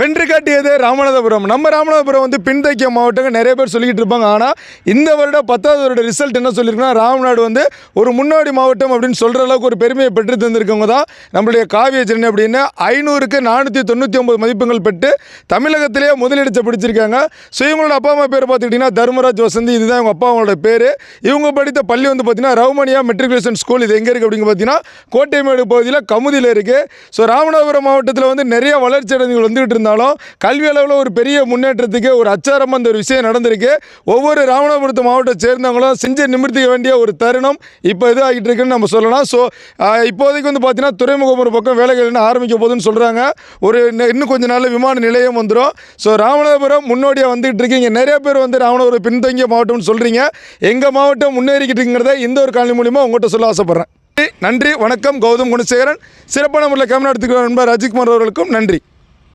வென்று காட்டியது ராமநாதபுரம். நம்ம ராமநாதபுரம் வந்து பின்தங்கிய மாவட்டங்கள் நிறைய பேர் சொல்லிக்கிட்டு இருப்பாங்க. ஆனால் இந்த வருடம் 10வது வருட ரிசல்ட் என்ன சொல்லியிருக்குன்னா, ராமநாடு வந்து ஒரு முன்னோடி மாவட்டம் அப்படின்னு சொல்கிற அளவுக்கு ஒரு பெருமையை பெற்று தந்திருக்கவங்க தான் நம்மளுடைய காவிய ஜெனி அப்படின்னு 500க்கு 499 மதிப்பெண்கள் பெற்று தமிழகத்திலேயே முதலிடத்தை பிடிச்சிருக்காங்க. ஸோ இவங்களோட அப்பா அம்மா பேர் பார்த்துக்கிட்டிங்கன்னா தர்மராஜ் வசந்தி, இதுதான் இவங்க அப்பா அம்மாவோட பேர். இவங்க படித்த பள்ளி வந்து பார்த்திங்கன்னா ரவுமணியா மெட்ரிகுலேஷன் ஸ்கூல். இது எங்கே இருக்குது அப்படின்னு பார்த்தீங்கன்னா கோட்டைமேடு பகுதியில் கமுதியில் இருக்குது. ஸோ ராமநாதபுரம் மாவட்டத்தில் வந்து நிறைய வளர்ச்சி அடைந்துகள் வந்துகிட்டு இருந்தாலும் கல்வி அளவில் ஒரு பெரிய முன்னேற்றத்துக்கு ஒரு அச்சாரமாக இந்த ஒரு விஷயம் நடந்திருக்கு. ஒவ்வொரு ராமநாதபுரத்து மாவட்டத்தை சேர்ந்தவங்களும் செஞ்சு நிமிர்த்திக்க வேண்டிய ஒரு தருணம் இப்போ இது ஆகிட்டு இருக்குன்னு நம்ம சொல்லலாம். ஸோ இப்போதைக்கு வந்து பார்த்தீங்கன்னா துறைமுகம் ஒரு பக்கம் வேலைகள் ஆரம்பிக்க போகுதுன்னு சொல்கிறாங்க. இன்னும் கொஞ்சம் நாளில் விமான நிலையம் வந்துடும். ஸோ ராமநாதபுரம் முன்னோடியாக வந்துகிட்டு இருக்கு. இங்கே நிறைய பேர் வந்து ராமநாதபுரம் பின்தங்கிய மாவட்டம்னு சொல்கிறீங்க. எங்கள் மாவட்டம் முன்னேறிக்கிட்டு இருக்கிறத இந்த ஒரு காணொலி மூலிமா உங்கள்கிட்ட சொல்ல ஆசைப்பட்றேன். நன்றி, வணக்கம். கௌதம் குணசேகரன். சிறப்பான முறையில் கேமரா எடுத்துக்கிற நண்பர் ராஜ்குமார் அவர்களுக்கும் நன்றி.